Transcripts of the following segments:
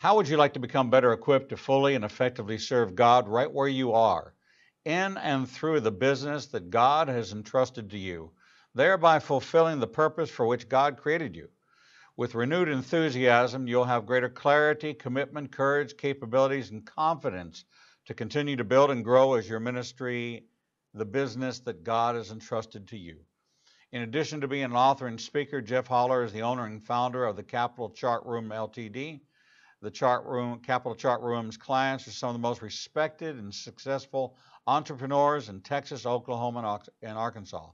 How would you like to become better equipped to fully and effectively serve God right where you are, in and through the business that God has entrusted to you, thereby fulfilling the purpose for which God created you? With renewed enthusiasm, you'll have greater clarity, commitment, courage, capabilities, and confidence to continue to build and grow as your ministry, the business that God has entrusted to you. In addition to being an author and speaker, Jeff Holler is the owner and founder of the Capital Chart Room Ltd. The Capital Chart Room's clients are some of the most respected and successful entrepreneurs in Texas, Oklahoma, and Arkansas.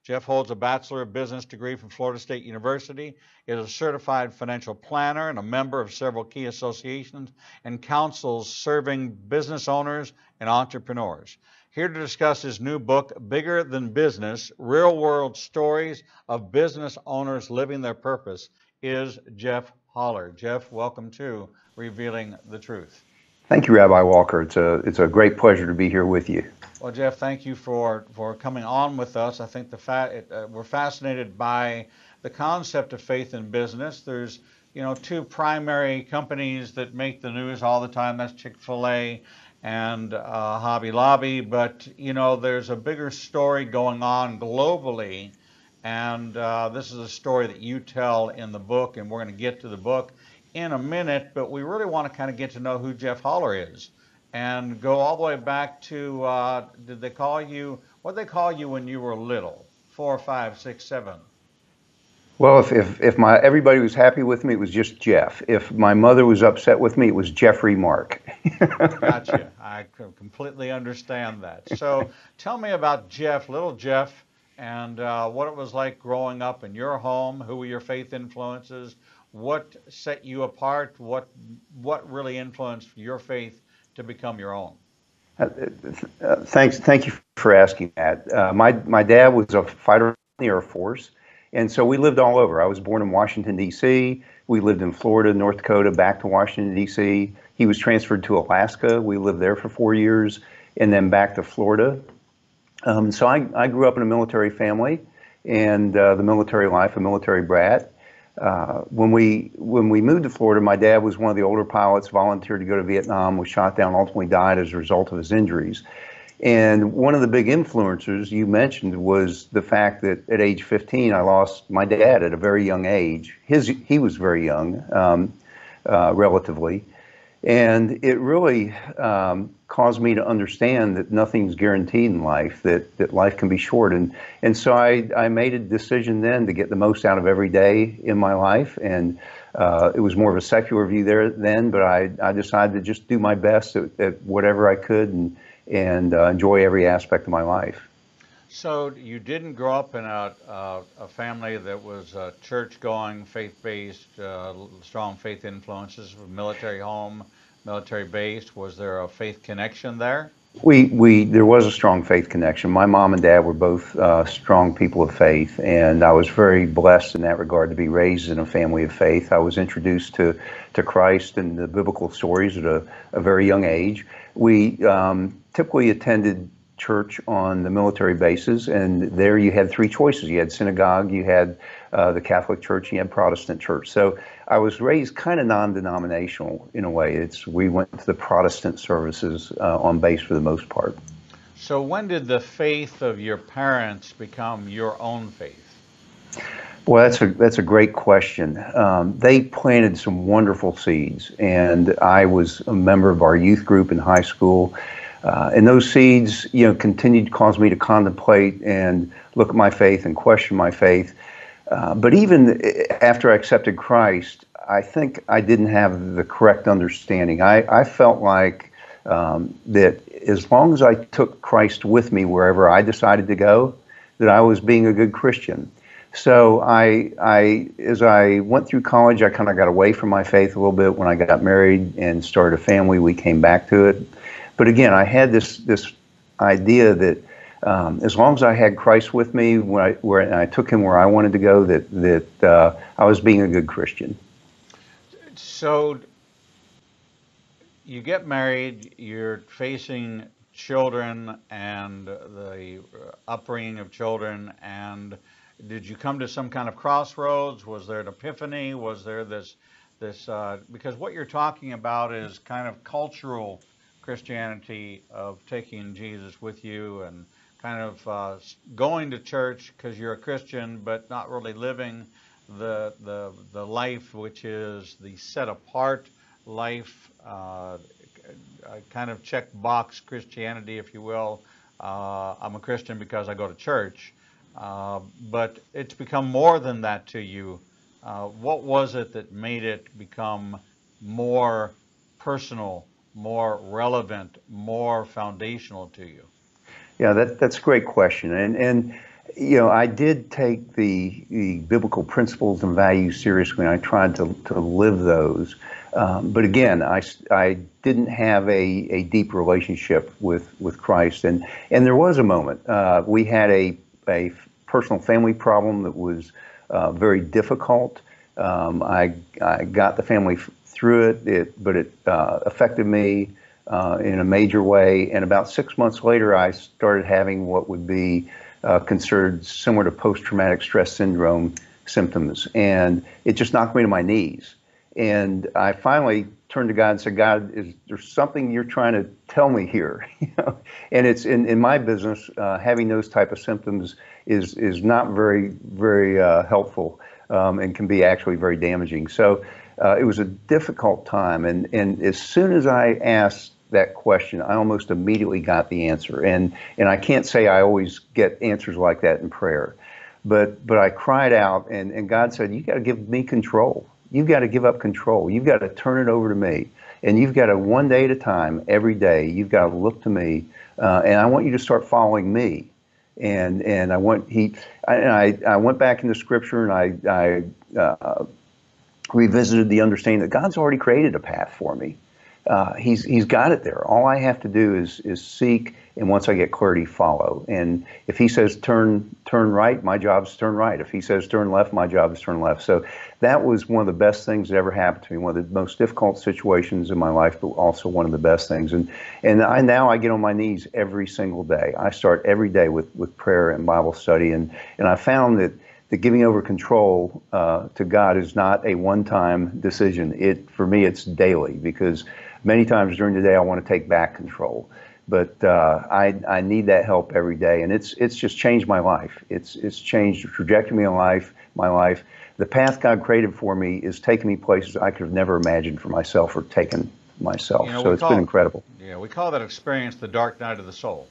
Jeff holds a Bachelor of Business degree from Florida State University, is a certified financial planner and a member of several key associations and councils serving business owners and entrepreneurs. Here to discuss his new book, Bigger Than Business, Real World Stories of Business Owners Living Their Purpose, is Jeff Holler. Jeff, welcome to Revealing the Truth. Thank you, Rabbi Walker. It's a great pleasure to be here with you. Well, Jeff, thank you for coming on with us. I think we're fascinated by the concept of faith in business. There's, two primary companies that make the news all the time. That's Chick-fil-A and Hobby Lobby. But, there's a bigger story going on globally. And this is a story that you tell in the book, and we're going to get to the book in a minute. But we really want to kind of get to know who Jeff Holler is and go all the way back to, what did they call you when you were little? 4, 5, 6, 7? Well, if everybody was happy with me, it was just Jeff. If my mother was upset with me, it was Jeffrey Mark. Gotcha. I completely understand that. So tell me about Jeff, little Jeff, and what it was like growing up in your home. Who were your faith influences? What set you apart? What really influenced your faith to become your own? Thank you for asking that. My dad was a fighter in the Air Force, and so we lived all over. I was born in Washington, D.C. We lived in Florida, North Dakota, back to Washington, D.C. He was transferred to Alaska. We lived there for 4 years, and then back to Florida. So I grew up in a military family, and the military life, a military brat. When we moved to Florida, my dad was one of the older pilots, volunteered to go to Vietnam, was shot down, ultimately died as a result of his injuries. And one of the big influencers you mentioned was the fact that at age 15, I lost my dad at a very young age. He was very young, relatively. And it really caused me to understand that nothing's guaranteed in life, that life can be short. And so I made a decision then to get the most out of every day in my life. And it was more of a secular view there then, but I decided to just do my best at whatever I could and enjoy every aspect of my life. So you didn't grow up in a family that was church-going, faith-based, strong faith influences, military home, military-based. Was there a faith connection there? There was a strong faith connection. My mom and dad were both strong people of faith, and I was very blessed in that regard to be raised in a family of faith. I was introduced to Christ and the biblical stories at a very young age. We typically attended church on the military bases, and there you had three choices. You had synagogue, you had the Catholic Church, you had Protestant church. So I was raised kind of non-denominational in a way. We went to the Protestant services on base for the most part. So when did the faith of your parents become your own faith? Well, that's a great question. They planted some wonderful seeds, and I was a member of our youth group in high school. And those seeds, continued to cause me to contemplate and look at my faith and question my faith. But even after I accepted Christ, I think I didn't have the correct understanding. I felt like that as long as I took Christ with me wherever I decided to go, that I was being a good Christian. So as I went through college, I kind of got away from my faith a little bit. When I got married and started a family, we came back to it. But again, I had this idea that as long as I had Christ with me, and I took him where I wanted to go, that I was being a good Christian. So you get married, you're facing children and the upbringing of children, and did you come to some kind of crossroads? Was there an epiphany? Was there this this because what you're talking about is kind of cultural Christianity of taking Jesus with you and kind of going to church because you're a Christian, but not really living the life which is the set apart life, kind of check box Christianity, if you will. I'm a Christian because I go to church, but it's become more than that to you. What was it that made it become more personal, more relevant, more foundational to you? Yeah, that's a great question. And I did take the biblical principles and values seriously, and I tried to live those. But again, I didn't have a deep relationship with Christ. And there was a moment. We had a personal family problem that was very difficult. I got the family through it, but it affected me in a major way. And about 6 months later, I started having what would be considered similar to post-traumatic stress syndrome symptoms. And it just knocked me to my knees. And I finally turned to God and said, God, is there something you're trying to tell me here? And it's in my business, having those type of symptoms is not very helpful, and can be actually very damaging. So it was a difficult time. And as soon as I asked that question, I almost immediately got the answer. And I can't say I always get answers like that in prayer, but I cried out, and God said, you got to give me control. You've got to give up control. You've got to turn it over to me. And you've got to, one day at a time, every day, you've got to look to me. And I want you to start following me. And I went back into scripture, and I revisited the understanding that God's already created a path for me. He's got it there. All I have to do is seek, and once I get clarity, follow. And if he says turn right, my job is to turn right. If he says turn left, my job is to turn left. So that was one of the best things that ever happened to me. One of the most difficult situations in my life, but also one of the best things. And now I get on my knees every single day. I start every day with prayer and Bible study, and I found that the giving over control to God is not a one-time decision. For me, it's daily, because many times during the day I want to take back control, but I need that help every day, and it's just changed my life. It's changed the trajectory of my life. The path God created for me is taking me places I could have never imagined for myself or taken myself. So it's been incredible. Yeah, we call that experience the dark night of the soul.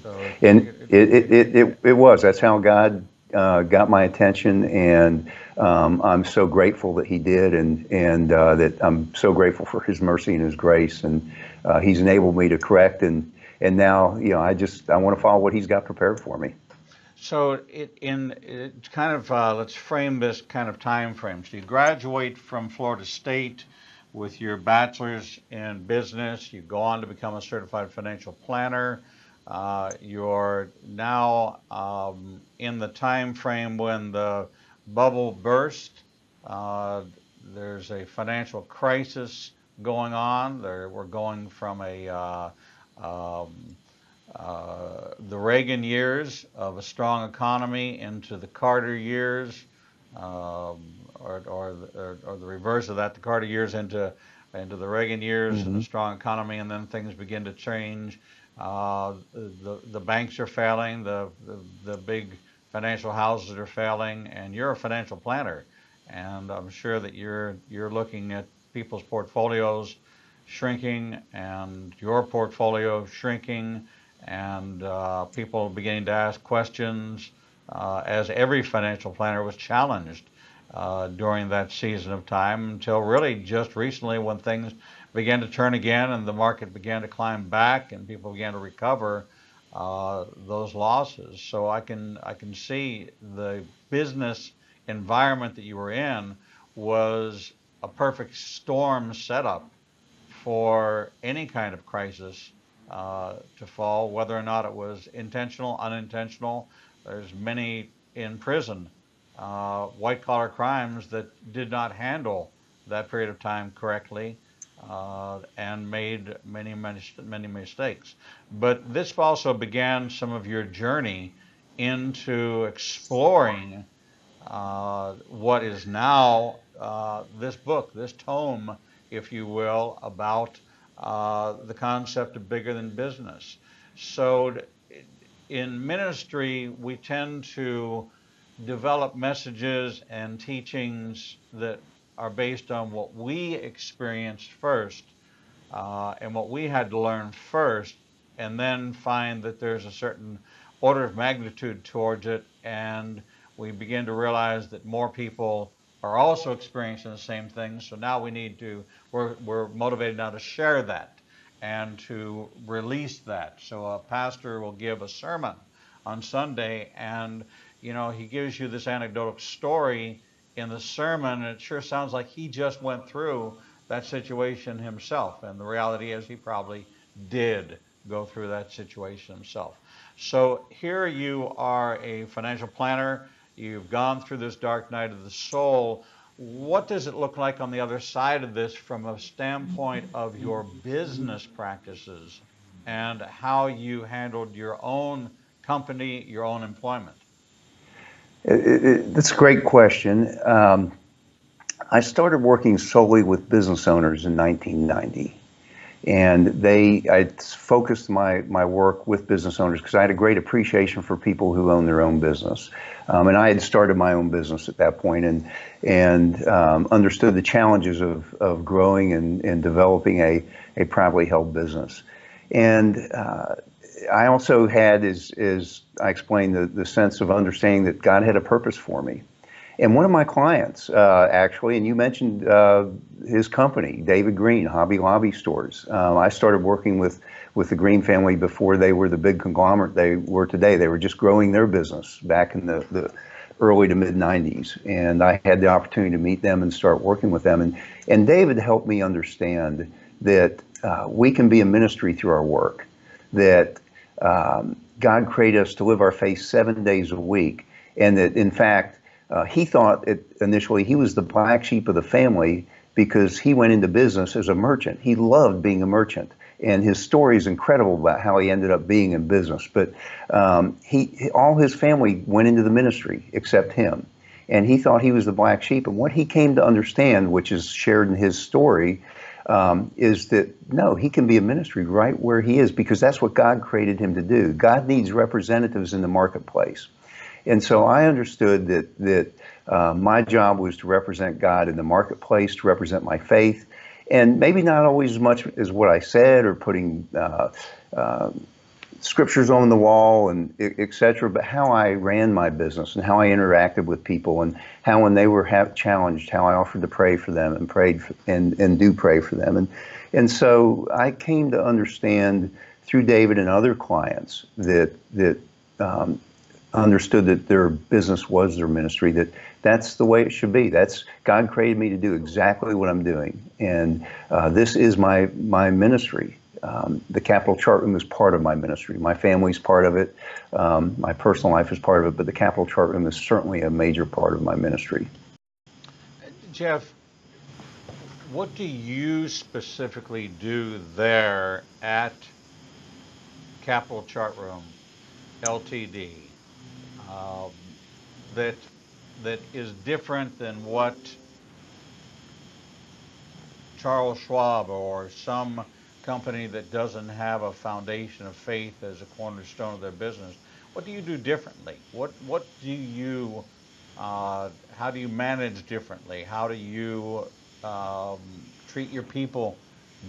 So And it was. That's how God got my attention, and I'm so grateful that He did, and that I'm so grateful for His mercy and His grace, and He's enabled me to correct, and now I want to follow what He's got prepared for me. So it kind of let's frame this kind of time frame. So you graduate from Florida State with your bachelor's in business. You go on to become a certified financial planner. You're now in the time frame when the bubble burst. Uh, there's a financial crisis going on. We're going from um, the Reagan years of a strong economy into the Carter years, or the reverse of that, the Carter years into the Reagan years and a strong economy, and then things begin to change. The banks are failing, the big financial houses are failing, and you're a financial planner, and I'm sure that you're looking at people's portfolios shrinking and your portfolio shrinking, and people beginning to ask questions, as every financial planner was challenged during that season of time, until really just recently, when things began to turn again and the market began to climb back and people began to recover those losses. So I can see the business environment that you were in was a perfect storm setup for any kind of crisis to fall, whether or not it was intentional, unintentional. There's many in prison, white collar crimes that did not handle that period of time correctly, and made many mistakes. But this also began some of your journey into exploring what is now this book, this tome, if you will, about the concept of bigger than business. So in ministry, we tend to develop messages and teachings that are based on what we experienced first and what we had to learn first, and then find that there's a certain order of magnitude towards it, and we begin to realize that more people are also experiencing the same thing. So now we're motivated now to share that and to release that. So a pastor will give a sermon on Sunday, and he gives you this anecdotal story in the sermon, and it sure sounds like he just went through that situation himself. And the reality is he probably did go through that situation himself. So here you are, a financial planner. You've gone through this dark night of the soul. What does it look like on the other side of this from a standpoint of your business practices and how you handled your own company, your own employment? That's a great question. I started working solely with business owners in 1990. And I focused my work with business owners because I had a great appreciation for people who own their own business. And I had started my own business at that point and understood the challenges of growing and developing a privately held business. And I also had, as I explained, the sense of understanding that God had a purpose for me. And one of my clients, actually, and you mentioned his company, David Green, Hobby Lobby Stores. I started working with the Green family before they were the big conglomerate they were today. They were just growing their business back in the early to mid 90s. And I had the opportunity to meet them and start working with them. And David helped me understand that we can be a ministry through our work, that God created us to live our faith 7 days a week, and that, in fact, he thought initially he was the black sheep of the family because he went into business as a merchant. He loved being a merchant, and his story is incredible about how he ended up being in business. But all his family went into the ministry except him, and he thought he was the black sheep. And what he came to understand, which is shared in his story, is that no, he can be a ministry right where he is because that's what God created him to do. God needs representatives in the marketplace. And so I understood that my job was to represent God in the marketplace, to represent my faith, and maybe not always as much as what I said or putting scriptures on the wall and et cetera, but how I ran my business and how I interacted with people and how when they were challenged, how I offered to pray for them and prayed for, and do pray for them. And so I came to understand through David and other clients that understood that their business was their ministry, that's the way it should be. God created me to do exactly what I'm doing. And this is my ministry. The Capital Chart Room is part of my ministry. My family's part of it. My personal life is part of it, but the Capital Chart Room is certainly a major part of my ministry. Jeff, what do you specifically do there at Capital Chart Room, LTD, that is different than what Charles Schwab or some company that doesn't have a foundation of faith as a cornerstone of their business? What do you do differently? What do you how do you manage differently? How do you treat your people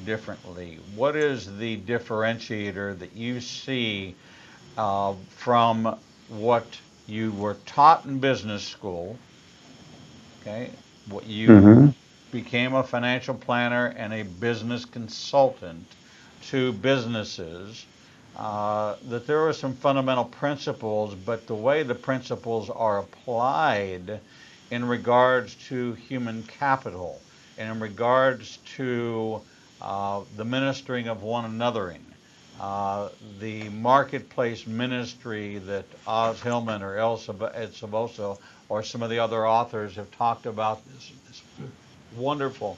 differently? What is the differentiator that you see from what you were taught in business school? Okay, what you became a financial planner and a business consultant to businesses, that there are some fundamental principles, but the way the principles are applied in regards to human capital and in regards to the ministering of one anothering, the marketplace ministry that Oz Hillman or Ed Saboso or some of the other authors have talked about, this wonderful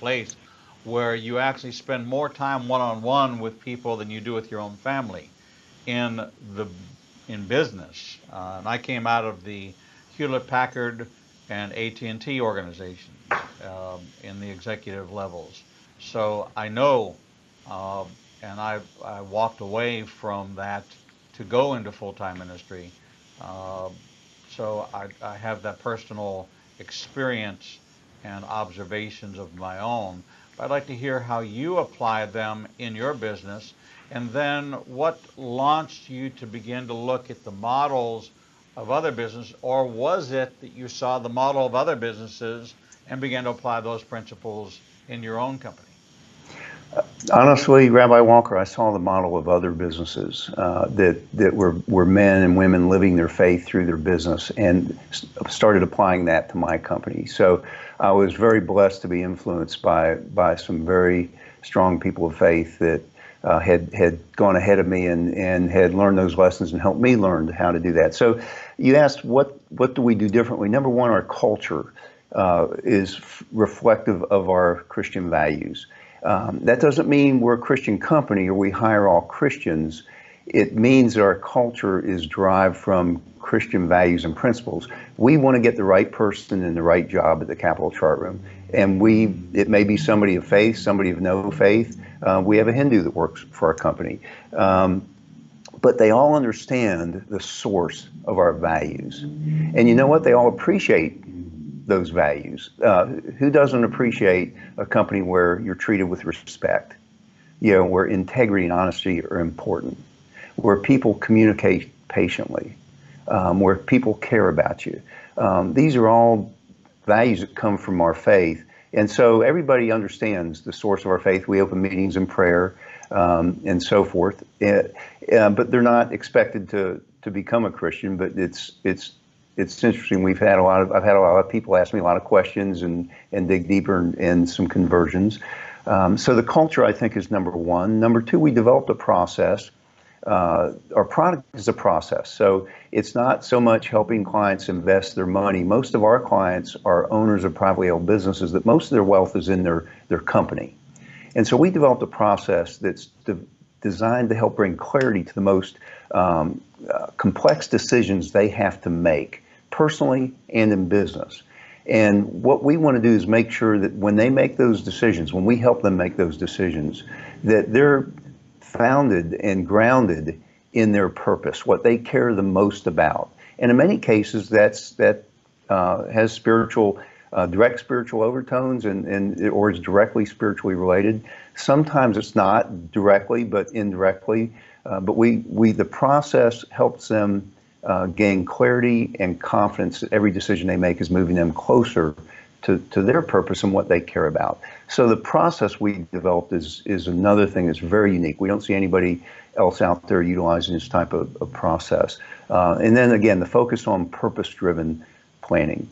place where you actually spend more time one-on-one with people than you do with your own family in business. And I came out of the Hewlett Packard and AT&T organizations in the executive levels. So I know, and I walked away from that to go into full-time ministry. Uh, so I have that personal experience and observations of my own. But I'd like to hear how you apply them in your business, and then what launched you to begin to look at the models of other businesses, or was it that you saw the model of other businesses and began to apply those principles in your own company? Honestly, Rabbi Walker, I saw the model of other businesses that were men and women living their faith through their business, and started applying that to my company. So I was very blessed to be influenced by some very strong people of faith that had gone ahead of me and had learned those lessons and helped me learn how to do that. So you asked, what do we do differently? Number one, our culture is reflective of our Christian values. That doesn't mean we're a Christian company or we hire all Christians. It means our culture is derived from Christian values and principles. We want to get the right person in the right job at the Capitol Chart Room. And it may be somebody of faith, somebody of no faith. We have a Hindu that works for our company. But they all understand the source of our values. And you know what? They all appreciate those values. Who doesn't appreciate a company where you're treated with respect? You know, where integrity and honesty are important, where people communicate patiently, where people care about you. These are all values that come from our faith. And so everybody understands the source of our faith. We open meetings in prayer and so forth. But they're not expected to become a Christian. But it's interesting. I've had a lot of people ask me a lot of questions and dig deeper in some conversions. So the culture, I think, is number one. Number two, we developed a process. Our product is a process. So it's not so much helping clients invest their money. Most of our clients are owners of privately held businesses that most of their wealth is in their company. And so we developed a process that's designed to help bring clarity to the most complex decisions they have to make, personally and in business. And what we want to do is make sure that when they make those decisions, when we help them make those decisions, that they're founded and grounded in their purpose, what they care the most about. And in many cases, that has spiritual, direct spiritual overtones or is directly spiritually related. Sometimes it's not directly, but indirectly. But the process helps them gain clarity and confidence that every decision they make is moving them closer to their purpose and what they care about. So the process we developed is another thing that's very unique. We don't see anybody else out there utilizing this type of process. And then again, the focus on purpose-driven planning.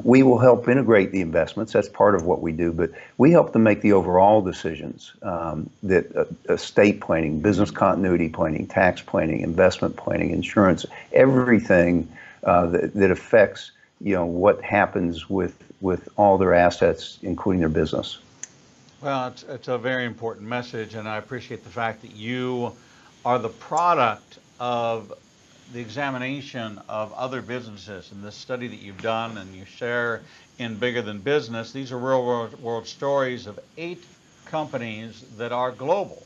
We will help integrate the investments. That's part of what we do, but we help them make the overall decisions that estate planning, business continuity planning, tax planning, investment planning, insurance, everything that affects what happens with all their assets, including their business. Well, it's a very important message, and I appreciate the fact that you are the product of the examination of other businesses and this study that you've done and you share in Bigger Than Business. These are real world stories of 8 companies that are global.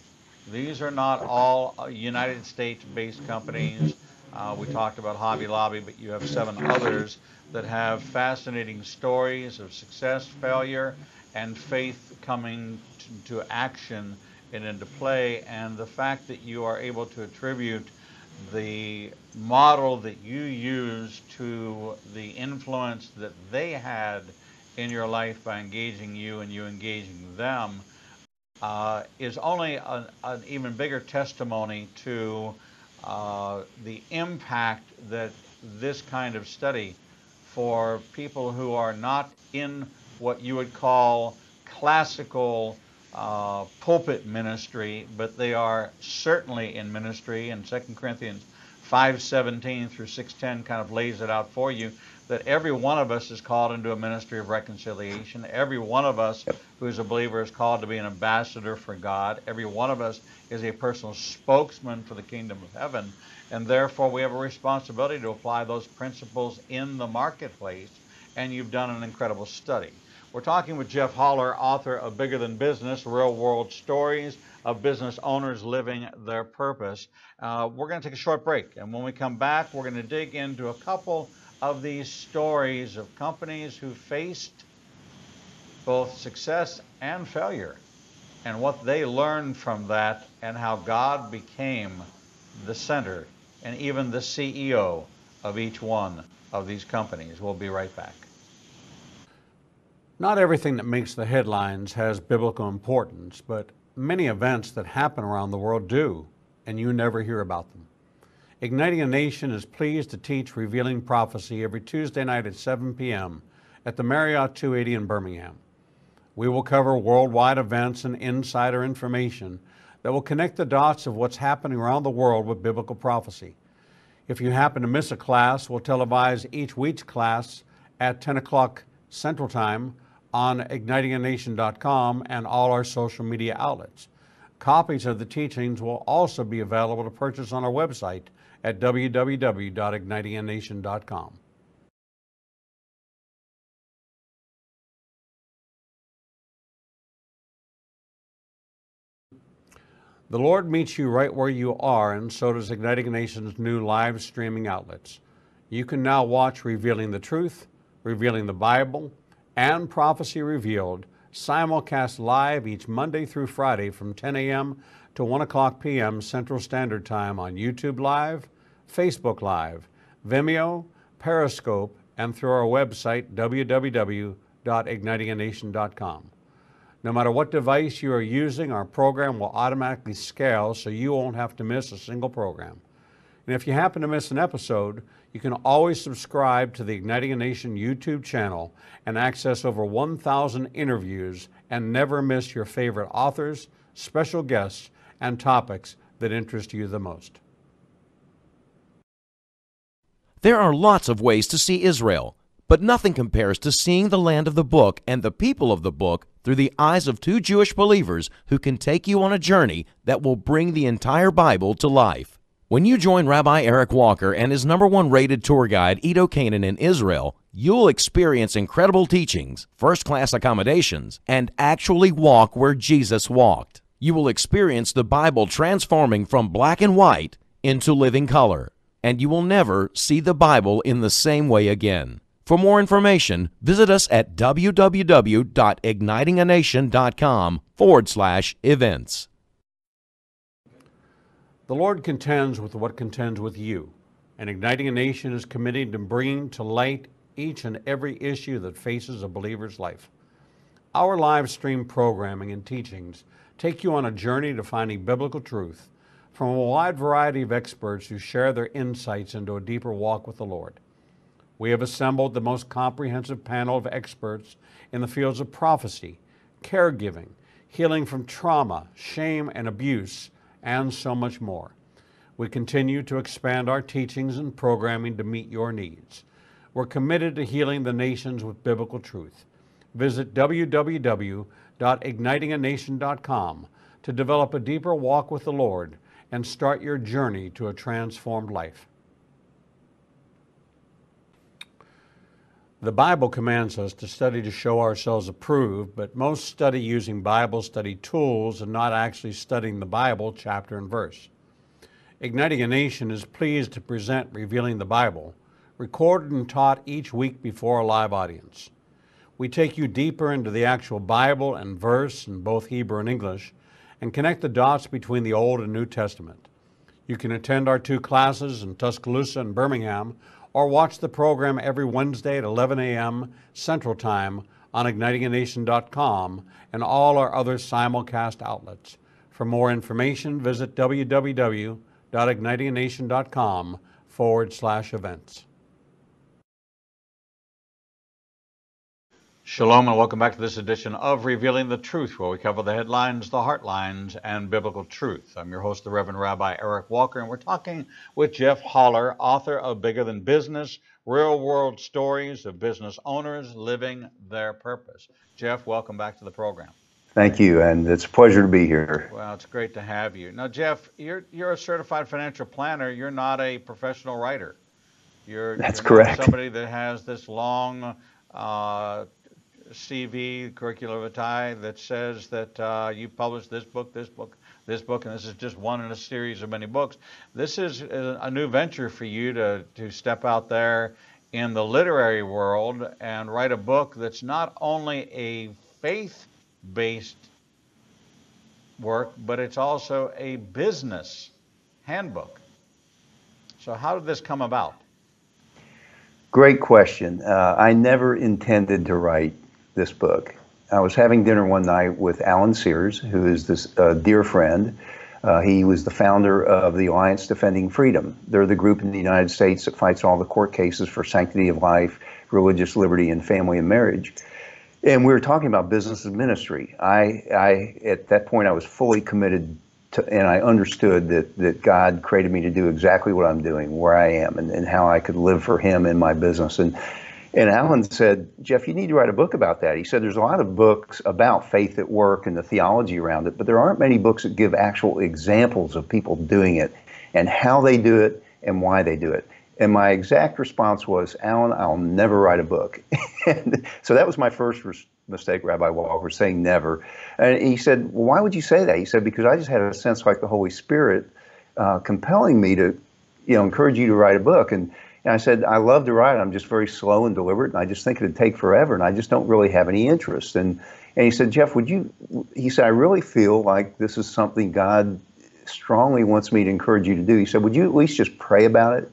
These are not all United States based companies. We talked about Hobby Lobby, but you have 7 others that have fascinating stories of success, failure, and faith coming to action and into play. And the fact that you are able to attribute the model that you use to the influence that they had in your life by engaging you and you engaging them is only an even bigger testimony to the impact that this kind of study for people who are not in what you would call classical pulpit ministry, but they are certainly in ministry. And 2 Corinthians 5:17 through 6:10 kind of lays it out for you that every one of us is called into a ministry of reconciliation. Every one of us who is a believer is called to be an ambassador for God. Every one of us is a personal spokesman for the kingdom of heaven. And therefore, we have a responsibility to apply those principles in the marketplace and you've done an incredible study. We're talking with Jeff Holler, author of Bigger Than Business, Real World Stories of Business Owners Living Their Purpose. We're going to take a short break, and when we come back, we're going to dig into a couple of these stories of companies who faced both success and failure, and what they learned from that, and how God became the center and even the CEO of each one of these companies. We'll be right back. Not everything that makes the headlines has biblical importance, but many events that happen around the world do, and you never hear about them. Igniting a Nation is pleased to teach Revealing Prophecy every Tuesday night at 7 p.m. at the Marriott 280 in Birmingham. We will cover worldwide events and insider information that will connect the dots of what's happening around the world with biblical prophecy. If you happen to miss a class, we'll televise each week's class at 10 o'clock Central Time on ignitinganation.com and all our social media outlets. Copies of the teachings will also be available to purchase on our website at www.ignitinganation.com. The Lord meets you right where you are, and so does Igniting a Nation's new live streaming outlets. You can now watch Revealing the Truth, Revealing the Bible, and Prophecy Revealed simulcast live each Monday through Friday from 10 a.m. to 1 o'clock p.m. Central Standard Time on YouTube Live, Facebook Live, Vimeo, Periscope, and through our website, www.ignitinganation.com. No matter what device you are using, our program will automatically scale so you won't have to miss a single program. And if you happen to miss an episode, you can always subscribe to the Igniting a Nation YouTube channel and access over 1,000 interviews and never miss your favorite authors, special guests, and topics that interest you the most. There are lots of ways to see Israel, but nothing compares to seeing the land of the book and the people of the book through the eyes of two Jewish believers who can take you on a journey that will bring the entire Bible to life. When you join Rabbi Eric Walker and his #1 rated tour guide, Edo Canaan, in Israel, you'll experience incredible teachings, first-class accommodations, and actually walk where Jesus walked. You will experience the Bible transforming from black and white into living color, and you will never see the Bible in the same way again. For more information, visit us at www.ignitinganation.com/events. The Lord contends with what contends with you, and Igniting a Nation is committed to bringing to light each and every issue that faces a believer's life. Our live stream programming and teachings take you on a journey to finding biblical truth from a wide variety of experts who share their insights into a deeper walk with the Lord. We have assembled the most comprehensive panel of experts in the fields of prophecy, caregiving, healing from trauma, shame, and abuse, and so much more. We continue to expand our teachings and programming to meet your needs. We're committed to healing the nations with biblical truth. Visit www.ignitinganation.com to develop a deeper walk with the Lord and start your journey to a transformed life. The Bible commands us to study to show ourselves approved, but most study using Bible study tools and not actually studying the Bible chapter and verse. Igniting a Nation is pleased to present Revealing the Bible, recorded and taught each week before a live audience. We take you deeper into the actual Bible and verse in both Hebrew and English, and connect the dots between the Old and New Testament. You can attend our 2 classes in Tuscaloosa and Birmingham, or watch the program every Wednesday at 11 a.m. Central Time on ignitinganation.com and all our other simulcast outlets. For more information, visit www.ignitinganation.com/events. Shalom and welcome back to this edition of Revealing the Truth, where we cover the headlines, the heartlines, and biblical truth. I'm your host, the Reverend Rabbi Eric Walker, and we're talking with Jeff Holler, author of Bigger Than Business, Real World Stories of Business Owners Living Their Purpose. Jeff, welcome back to the program. Thank you, and it's a pleasure to be here. Well, it's great to have you. Now, Jeff, you're a certified financial planner. You're not a professional writer. You're That's not correct. somebody that has this long uh, CV, curriculum vitae, that says that you published this book, this book, this book, and this is just one in a series of many books. This is a new venture for you to step out there in the literary world and write a book that's not only a faith-based work, but it's also a business handbook. So how did this come about? Great question. I never intended to write this book. I was having dinner one night with Alan Sears, who is this dear friend. He was the founder of the Alliance Defending Freedom. They're the group in the United States that fights all the court cases for sanctity of life, religious liberty, and family and marriage. And we were talking about business and ministry. I at that point, I was fully committed to, and I understood that God created me to do exactly what I'm doing, where I am, and how I could live for Him in my business. And Alan said, Jeff, you need to write a book about that. He said, there's a lot of books about faith at work and the theology around it, but there aren't many books that give actual examples of people doing it and how they do it and why they do it. And my exact response was, Alan, I'll never write a book. And so that was my first mistake, Rabbi Walker, saying never. And he said, well, why would you say that? He said, because I just had a sense like the Holy Spirit compelling me to, encourage you to write a book. And I said, I love to write. I'm just very slow and deliberate, and I just think it'd take forever, and I just don't really have any interest. And he said, Jeff, he said, I really feel like this is something God strongly wants me to encourage you to do. He said, would you at least just pray about it?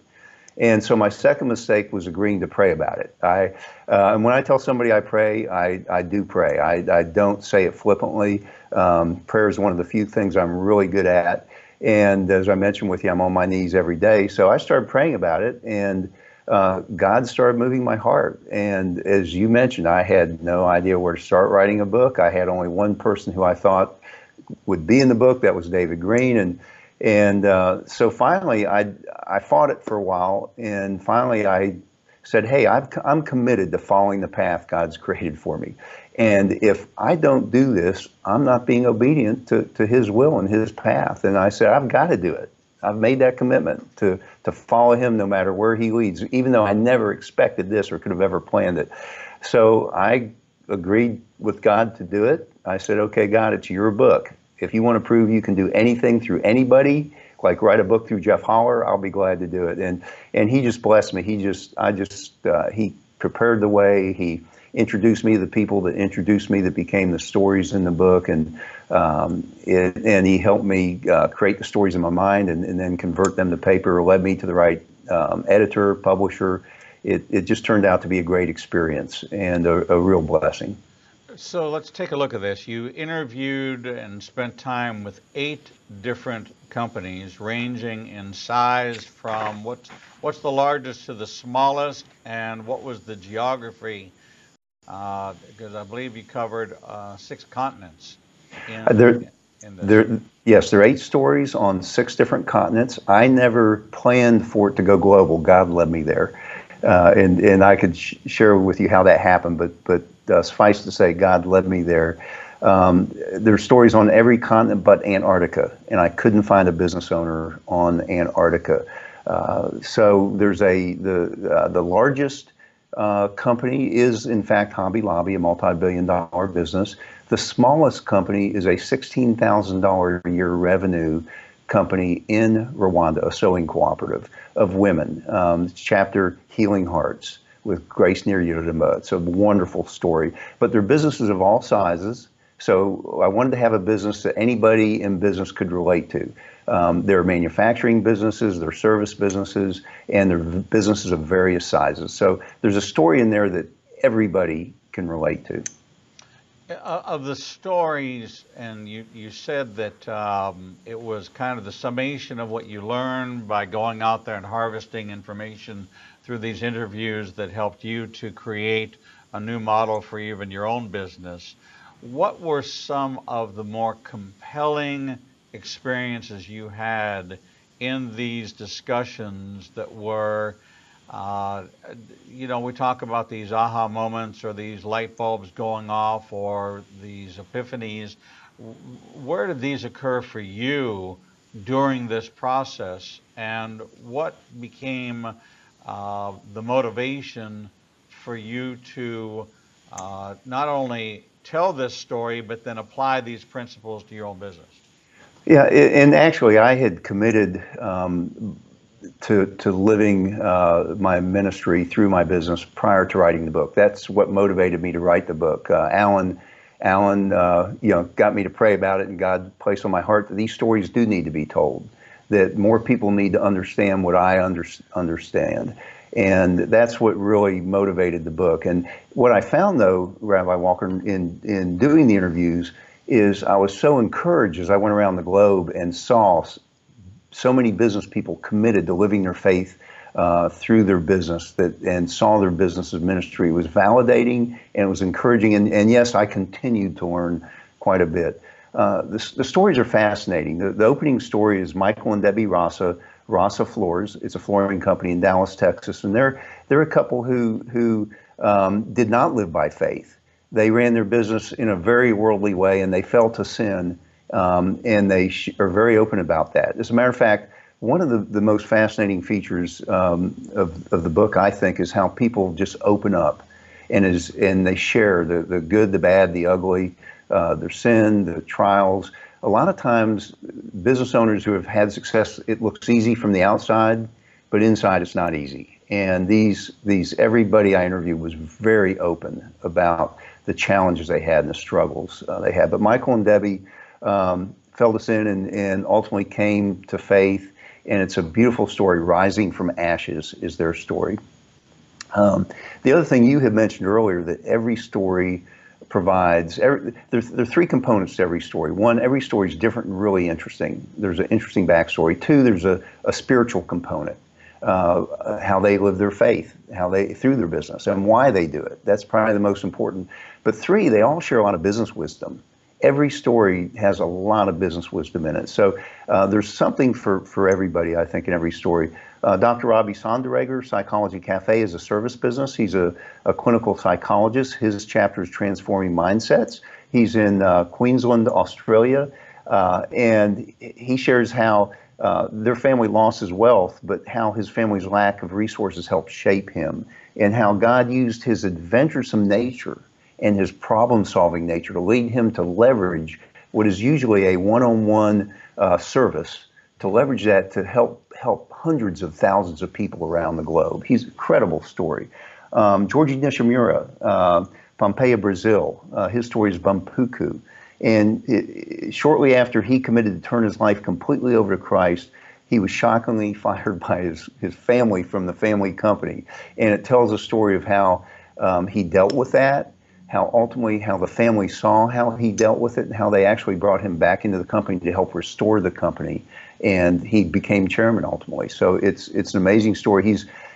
And so my second mistake was agreeing to pray about it. And when I tell somebody I pray, I do pray. I don't say it flippantly. Prayer is one of the few things I'm really good at. And as I mentioned with you, I'm on my knees every day. So I started praying about it, and God started moving my heart. And as you mentioned, I had no idea where to start writing a book. I had only one person who I thought would be in the book. That was David Green. And so finally, I fought it for a while, and finally I said, hey, I'm committed to following the path God's created for me. And if I don't do this, I'm not being obedient to His will and His path. And I said, I've got to do it. I've made that commitment to follow Him no matter where He leads, even though I never expected this or could have ever planned it. So I agreed with God to do it. I said, okay, God, it's your book. If you want to prove you can do anything through anybody, like write a book through Jeff Holler, I'll be glad to do it. And He just blessed me. He prepared the way. He introduced me to the people that introduced me, that became the stories in the book, and He helped me create the stories in my mind and then convert them to paper, led me to the right editor, publisher. It just turned out to be a great experience and a real blessing. So let's take a look at this. You interviewed and spent time with 8 different companies, ranging in size from what's the largest to the smallest, and what was the geography? Because I believe you covered 6 continents in this. Yes, there are 8 stories on 6 different continents. I never planned for it to go global. God led me there, and I could share with you how that happened. But suffice to say, God led me there. There's stories on every continent but Antarctica, and I couldn't find a business owner on Antarctica. So there's the largest company is in fact Hobby Lobby, a multi-billion-dollar business. The smallest company is a $16,000 a year revenue company in Rwanda, a sewing cooperative of women. Chapter Healing Hearts with Grace near Yoruba. It's a wonderful story. But they're businesses of all sizes. So I wanted to have a business that anybody in business could relate to. They're manufacturing businesses, they're service businesses, and they're businesses of various sizes. So there's a story in there that everybody can relate to. Of the stories, and you said that it was kind of the summation of what you learned by going out there and harvesting information through these interviews that helped you to create a new model for even your own business. What were some of the more compelling experiences you had in these discussions that were, we talk about these aha moments or these light bulbs going off or these epiphanies. Where did these occur for you during this process, and what became the motivation for you to not only tell this story, but then apply these principles to your own business? Yeah, and actually, I had committed to living my ministry through my business prior to writing the book. That's what motivated me to write the book. Alan, got me to pray about it, and God placed on my heart that these stories do need to be told, that more people need to understand what I understand. And that's what really motivated the book. And what I found, though, Rabbi Walker, in doing the interviews, is I was so encouraged as I went around the globe and saw so many business people committed to living their faith through their business, and saw their business as ministry. It was validating and it was encouraging. And yes, I continued to learn quite a bit. The stories are fascinating. The opening story is Michael and Debbie Rasa Floors. It's a flooring company in Dallas, Texas, and they're a couple who did not live by faith. They ran their business in a very worldly way, and they fell to sin, and they are very open about that. As a matter of fact, one of the most fascinating features of the book, I think, is how people just open up, and they share the good, the bad, the ugly, their sin, the trials. A lot of times, business owners who have had success, it looks easy from the outside, but inside it's not easy. And these everybody I interviewed was very open about the challenges they had and the struggles they had. But Michael and Debbie fell to sin and ultimately came to faith. And it's a beautiful story. Rising from ashes is their story. The other thing you had mentioned earlier, that every story provides, there are three components to every story. One, every story is different and really interesting. There's an interesting backstory. Two, there's a spiritual component. How they live their faith, through their business, and why they do it. That's probably the most important. But three, they all share a lot of business wisdom. Every story has a lot of business wisdom in it. So there's something for everybody, I think, in every story. Dr. Robbie Sonderegger, Psychology Cafe, is a service business. He's a clinical psychologist. His chapter is Transforming Mindsets. He's in Queensland, Australia, and he shares how their family lost his wealth, but how his family's lack of resources helped shape him, and how God used his adventuresome nature and his problem-solving nature to lead him to leverage what is usually a one-on-one service, to leverage that to help hundreds of thousands of people around the globe. He's an incredible story. Georgie Nishimura, Pompeia, Brazil. His story is Bumpuku. And shortly after he committed to turn his life completely over to Christ, he was shockingly fired by his family from the family company. And it tells a story of how he dealt with that, how the family saw how he dealt with it, and how they actually brought him back into the company to help restore the company. And he became chairman ultimately. So it's an amazing story.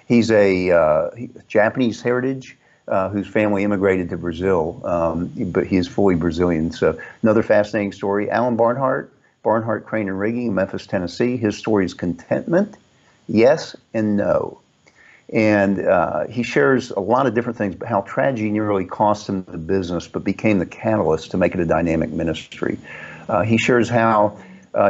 He's a Japanese heritage, whose family immigrated to Brazil, but he is fully Brazilian. So another fascinating story. Alan Barnhart, Crane and Rigging, Memphis, Tennessee. His story is contentment, yes and no. And he shares a lot of different things, but how tragedy nearly cost him the business, but became the catalyst to make it a dynamic ministry. He shares how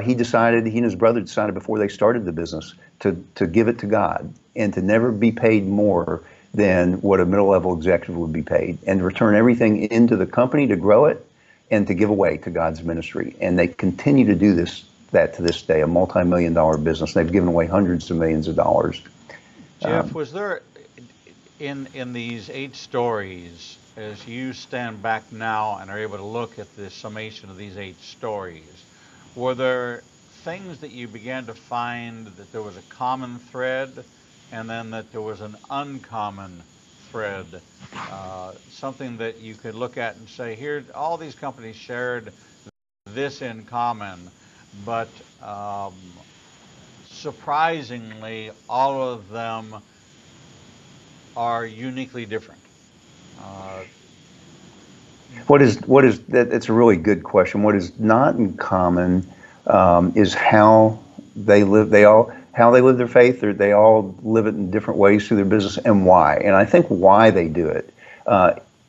he and his brother decided before they started the business to give it to God and to never be paid more than what a middle-level executive would be paid, and to return everything into the company to grow it and to give away to God's ministry. And they continue to do that to this day, a multi-million-dollar business. They've given away hundreds of millions of dollars. Jeff, was there, in these 8 stories, as you stand back now and are able to look at the summation of these 8 stories, were there things that you began to find that there was a common thread, and then that there was an uncommon thread, something that you could look at and say, here, all these companies shared this in common, but surprisingly, all of them are uniquely different? That's a really good question. What is not in common is how they live. How they live their faith. They all live it in different ways through their business, and why. And I think why they do it.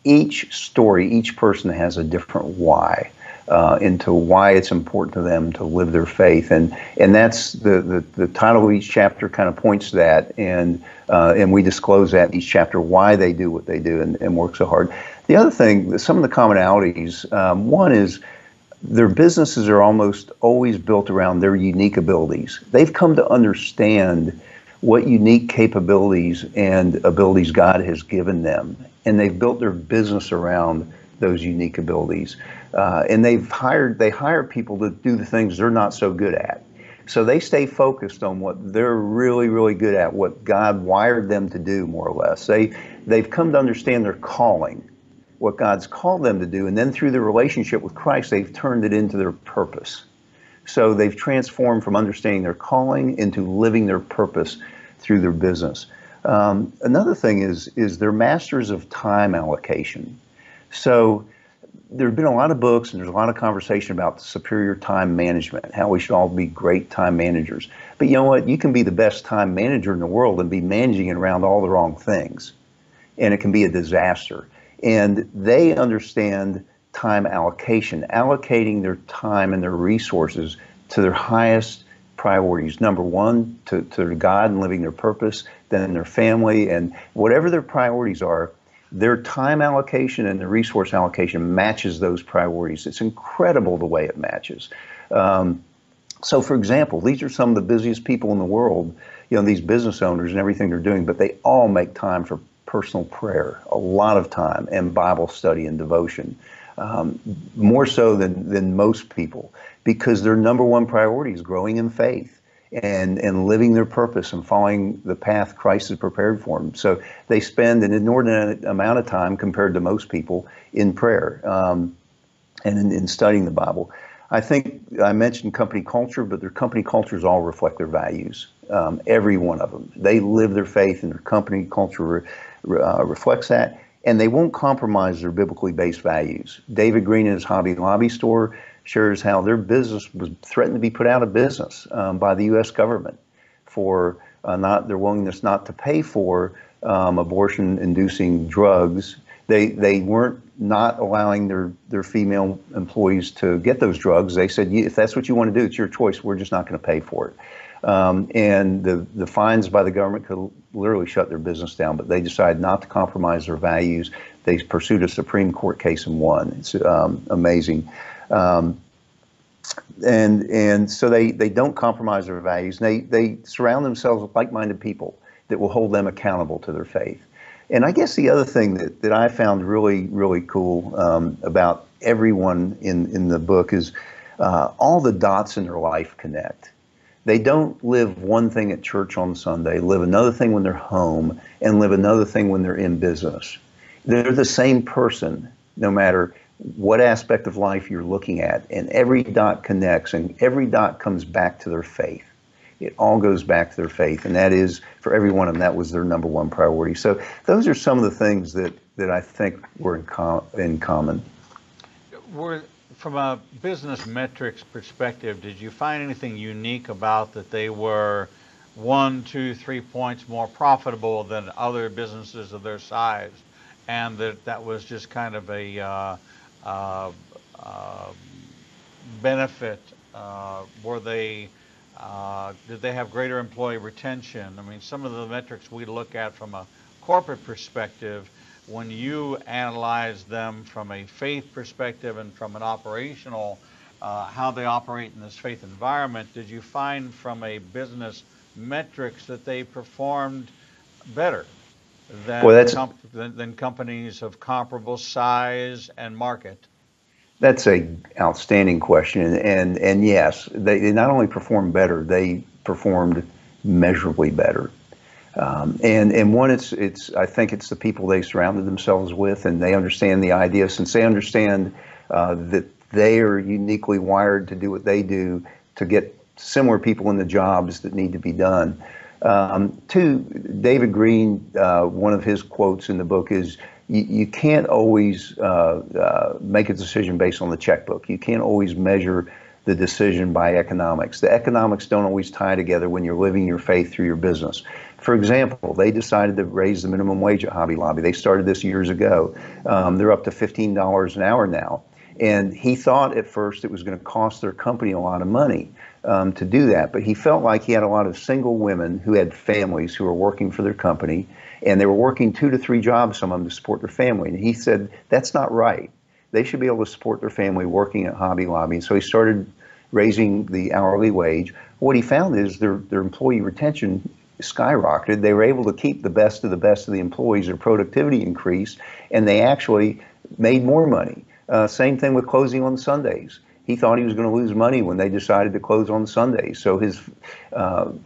Each story, each person has a different why. into why it's important to them to live their faith. And that's the title of each chapter kind of points to that. And we disclose that in each chapter, why they do what they do and work so hard. The other thing, some of the commonalities, one is their businesses are almost always built around their unique abilities. They've come to understand what unique capabilities and abilities God has given them, and they've built their business around those unique abilities. And they hire people to do the things they're not so good at. So they stay focused on what they're really, really good at, what God wired them to do, more or less. They've come to understand their calling, what God's called them to do, and then through their relationship with Christ, they've turned it into their purpose. So they've transformed from understanding their calling into living their purpose through their business. Another thing is they're masters of time allocation. So there have been a lot of books and there's a lot of conversation about superior time management, how we should all be great time managers. But you know what? You can be the best time manager in the world and be managing it around all the wrong things, and it can be a disaster. And they understand time allocation, allocating their time and their resources to their highest priorities. Number one, to God and living their purpose, then their family, and whatever their priorities are, their time allocation and their resource allocation matches those priorities. It's incredible the way it matches. So for example, these are some of the busiest people in the world, these business owners and everything they're doing, but they all make time for personal prayer, a lot of time, and Bible study and devotion, more so than most people, because their number one priority is growing in faith and living their purpose and following the path Christ has prepared for them. So they spend an inordinate amount of time compared to most people in prayer and in studying the Bible. I think I mentioned company culture, but their company cultures all reflect their values, every one of them. They live their faith, and their company culture reflects that, and they won't compromise their biblically based values. David Green in his Hobby Lobby store shares how their business was threatened to be put out of business by the U.S. government for their willingness not to pay for abortion-inducing drugs. They weren't not allowing their female employees to get those drugs. They said, if that's what you want to do, it's your choice. We're just not going to pay for it. And the fines by the government could literally shut their business down, but they decided not to compromise their values. They pursued a Supreme Court case and won. It's amazing. And so they don't compromise their values. They surround themselves with like-minded people that will hold them accountable to their faith. And I guess the other thing that I found really, really cool about everyone in the book is all the dots in their life connect. They don't live one thing at church on Sunday, live another thing when they're home, and live another thing when they're in business. They're the same person, no matter what aspect of life you're looking at, and every dot connects, and every dot comes back to their faith. It all goes back to their faith, and that is, for every one of them, that was their number one priority. So those are some of the things that I think were in common. From a business metrics perspective, did you find anything unique about that they were 1, 2, 3 points more profitable than other businesses of their size, and that was just kind of a benefit? Did they have greater employee retention? I mean, some of the metrics we look at from a corporate perspective, when you analyze them from a faith perspective and from an operational, how they operate in this faith environment, did you find from a business metrics that they performed better than companies of comparable size and market? That's an outstanding question, and yes, they not only performed better, they performed measurably better. And one, I think it's the people they surrounded themselves with, and they understand the idea. Since they understand that they are uniquely wired to do what they do, to get similar people in the jobs that need to be done. Two, David Green, one of his quotes in the book is, you can't always make a decision based on the checkbook. You can't always measure the decision by economics. The economics don't always tie together when you're living your faith through your business. For example, they decided to raise the minimum wage at Hobby Lobby. They started this years ago. They're up to $15 an hour now. And he thought at first it was going to cost their company a lot of money to do that. But he felt like he had a lot of single women who had families who were working for their company, and they were working 2 to 3 jobs, some of them, to support their family. And he said, that's not right. They should be able to support their family working at Hobby Lobby. And so he started raising the hourly wage. What he found is their employee retention skyrocketed. They were able to keep the best of the employees. Their productivity increased, and they actually made more money. Same thing with closing on Sundays. He thought he was going to lose money when they decided to close on Sundays. So his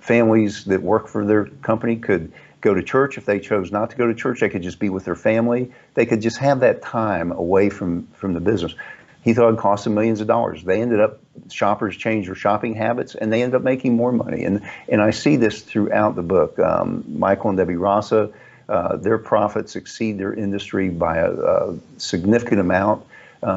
families that work for their company could go to church. If they chose not to go to church, they could just be with their family. They could just have that time away from the business. He thought it cost them millions of dollars. They ended up, shoppers changed their shopping habits, and they ended up making more money. And I see this throughout the book. Michael and Debbie Rassa, their profits exceed their industry by a significant amount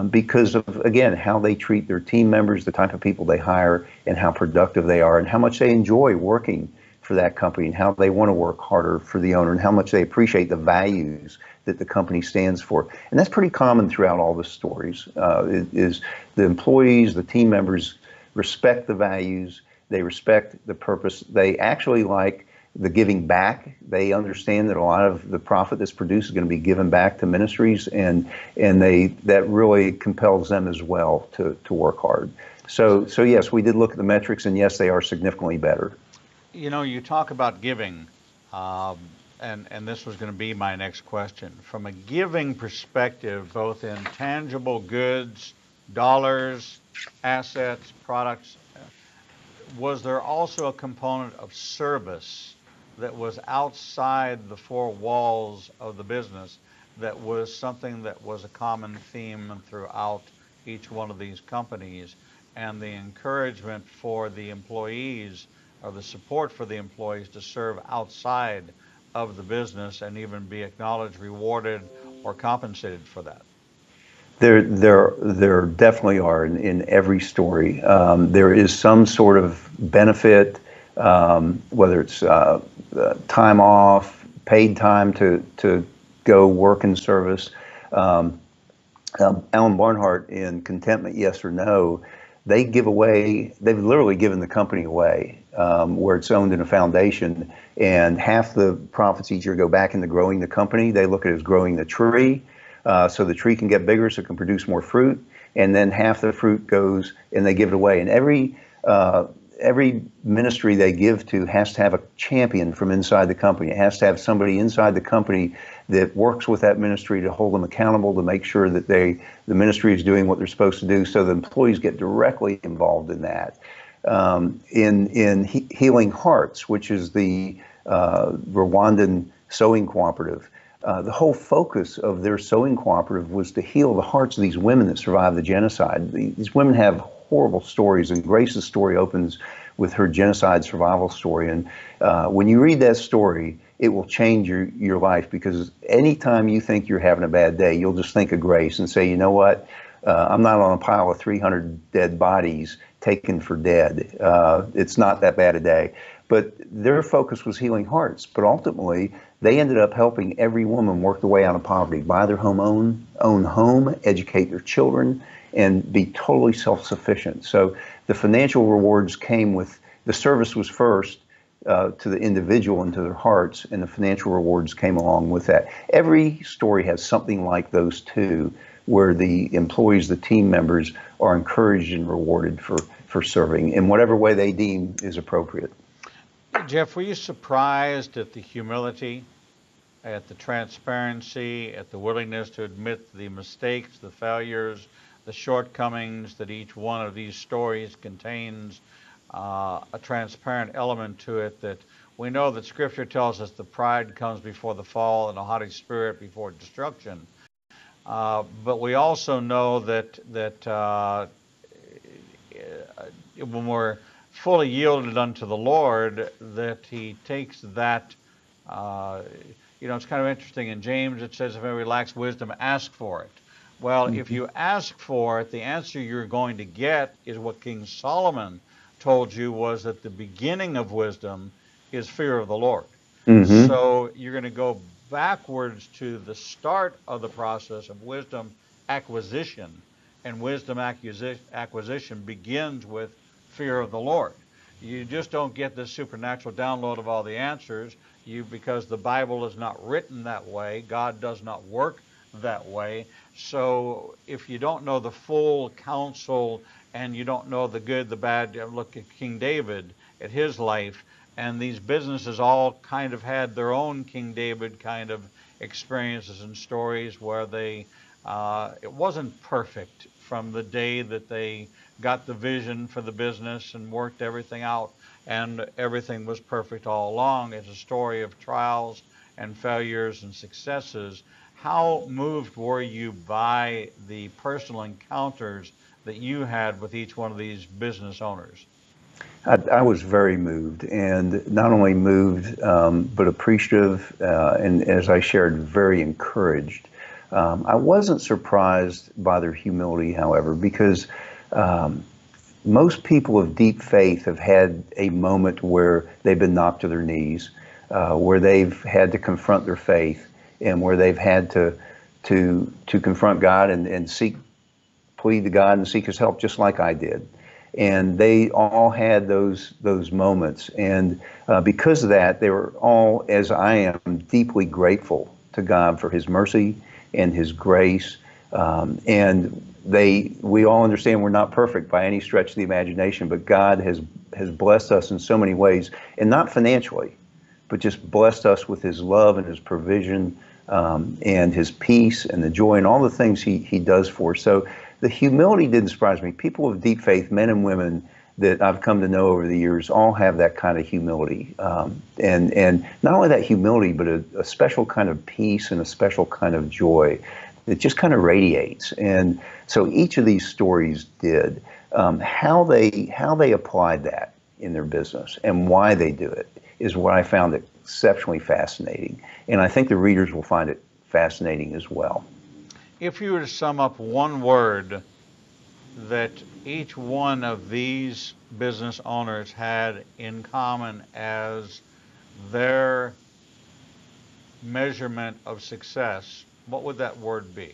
because of, again, how they treat their team members, the type of people they hire, and how productive they are, and how much they enjoy working for that company, and how they want to work harder for the owner, and how much they appreciate the values that the company stands for. And that's pretty common throughout all the stories. Is the employees, the team members respect the values, they respect the purpose, they actually like the giving back. They understand that a lot of the profit that's produced is going to be given back to ministries, and that really compels them as well to work hard. So yes, we did look at the metrics, and yes, they are significantly better. You know, you talk about giving, and this was going to be my next question. From a giving perspective, both in tangible goods, dollars, assets, products, was there also a component of service that was outside the 4 walls of the business that was something that was a common theme throughout each one of these companies, and the encouragement for the employees, or the support for the employees, to serve outside of the business and even be acknowledged, rewarded, or compensated for that? There definitely are in every story. There is some sort of benefit, whether it's time off, paid time to go work in service. Alan Barnhart in Contentment, Yes or No, they've literally given the company away, where it's owned in a foundation, and half the profits each year go back into growing the company. They look at it as growing the tree, so the tree can get bigger, so it can produce more fruit, and then half the fruit goes and they give it away. And every ministry they give to has to have a champion from inside the company. It has to have somebody inside the company that works with that ministry to hold them accountable, to make sure that the ministry is doing what they're supposed to do, so the employees get directly involved in that. In Healing Hearts, which is the Rwandan sewing cooperative, the whole focus of their sewing cooperative was to heal the hearts of these women that survived the genocide. These women have horrible stories, and Grace's story opens with her genocide survival story. And when you read that story, it will change your life, because anytime you think you're having a bad day, you'll just think of Grace and say, you know what? I'm not on a pile of 300 dead bodies taken for dead. It's not that bad a day. But their focus was healing hearts. But ultimately, they ended up helping every woman work their way out of poverty, buy their own home, educate their children, and be totally self-sufficient. So the financial rewards came with, the service was first to the individual and to their hearts, and the financial rewards came along with that. Every story has something like those two, where the employees, the team members, are encouraged and rewarded for serving in whatever way they deem is appropriate. Jeff, were you surprised at the humility, at the transparency, at the willingness to admit the mistakes, the failures, the shortcomings, that each one of these stories contains a transparent element to it? That we know that Scripture tells us the pride comes before the fall and a haughty spirit before destruction. But we also know that when we're fully yielded unto the Lord, that He takes that. It's kind of interesting. In James, it says, if anyone lacks wisdom, ask for it. Well, if you ask for it, the answer you're going to get is what King Solomon told you, was that the beginning of wisdom is fear of the Lord. Mm-hmm. So you're going to go backwards to the start of the process of wisdom acquisition, and wisdom acquisition begins with fear of the Lord. You just don't get this supernatural download of all the answers, because the Bible is not written that way. God does not work that way. So if you don't know the full counsel and you don't know the good, the bad, look at King David, at his life, and these businesses all kind of had their own King David kind of experiences and stories where it wasn't perfect from the day that they got the vision for the business and worked everything out, and everything was perfect all along. It's a story of trials and failures and successes. How moved were you by the personal encounters that you had with each one of these business owners? I was very moved, and not only moved, but appreciative, and as I shared, very encouraged. I wasn't surprised by their humility, however, because most people of deep faith have had a moment where they've been knocked to their knees, where they've had to confront their faith, and where they've had to confront God and plead to God and seek His help, just like I did. And they all had those moments, and because of that, they were all, as I am, deeply grateful to God for His mercy and His grace. And we all understand we're not perfect by any stretch of the imagination, but God has blessed us in so many ways, and not financially, but just blessed us with His love and His provision, and His peace and the joy and all the things He does for us. So the humility didn't surprise me. People of deep faith, men and women that I've come to know over the years, all have that kind of humility. And not only that humility, but a special kind of peace and a special kind of joy that just kind of radiates. And so each of these stories did. How they applied that in their business and why they do it is what I found exceptionally fascinating. And I think the readers will find it fascinating as well. If you were to sum up one word that each one of these business owners had in common as their measurement of success, what would that word be?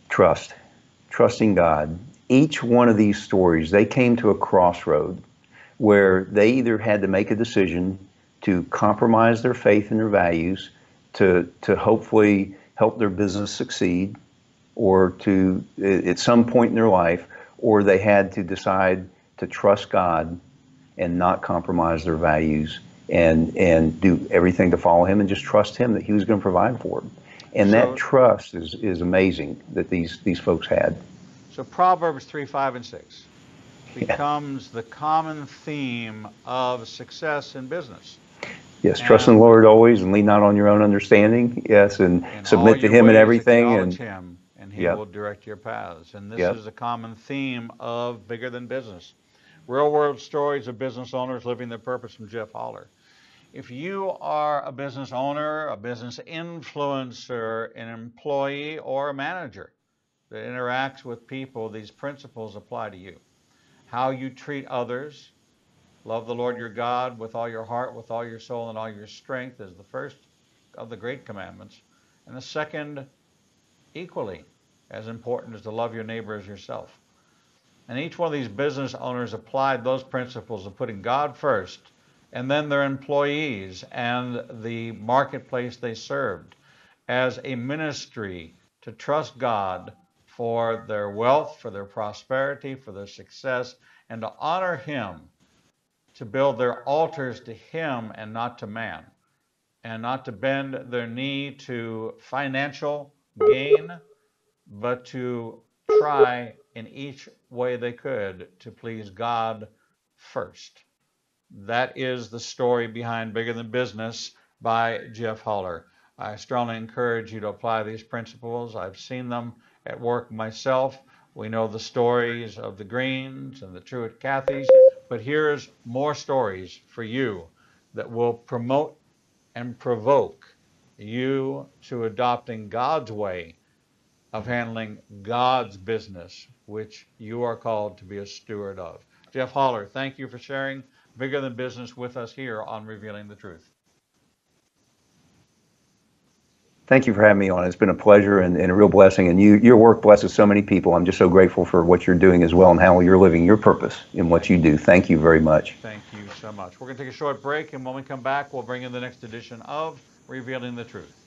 Trusting God. Each one of these stories, they came to a crossroad where they either had to make a decision to compromise their faith and their values to hopefully help their business succeed, or to, at some point in their life, or they had to decide to trust God and not compromise their values and do everything to follow Him and just trust Him that He was going to provide for them. And that trust is amazing that these folks had. So Proverbs 3, 5, and 6 becomes the common theme of success in business. Yes, trust in the Lord always and lean not on your own understanding. Yes, and submit to Him in everything. Acknowledge Him, and He will direct your paths. And this is a common theme of Bigger Than Business. Real world stories of business owners living their purpose from Jeff Holler. If you are a business owner, a business influencer, an employee, or a manager that interacts with people, these principles apply to you. How you treat others. Love the Lord your God with all your heart, with all your soul, and all your strength is the first of the great commandments. And the second, equally as important, is to love your neighbor as yourself. And each one of these business owners applied those principles of putting God first, and then their employees and the marketplace they served as a ministry to trust God for their wealth, for their prosperity, for their success, and to honor Him, to build their altars to Him and not to man, and not to bend their knee to financial gain, but to try in each way they could to please God first. That is the story behind Bigger Than Business by Jeff Holler. I strongly encourage you to apply these principles. I've seen them at work myself. We know the stories of the Greens and the Truett Cathys, but here's more stories for you that will promote and provoke you to adopting God's way of handling God's business, which you are called to be a steward of. Jeff Holler, thank you for sharing Bigger Than Business with us here on Revealing the Truth. Thank you for having me on. It's been a pleasure and a real blessing. And your work blesses so many people. I'm just so grateful for what you're doing as well and how you're living your purpose in what you do. Thank you very much. Thank you so much. We're going to take a short break, and when we come back, we'll bring in the next edition of Revealing the Truth.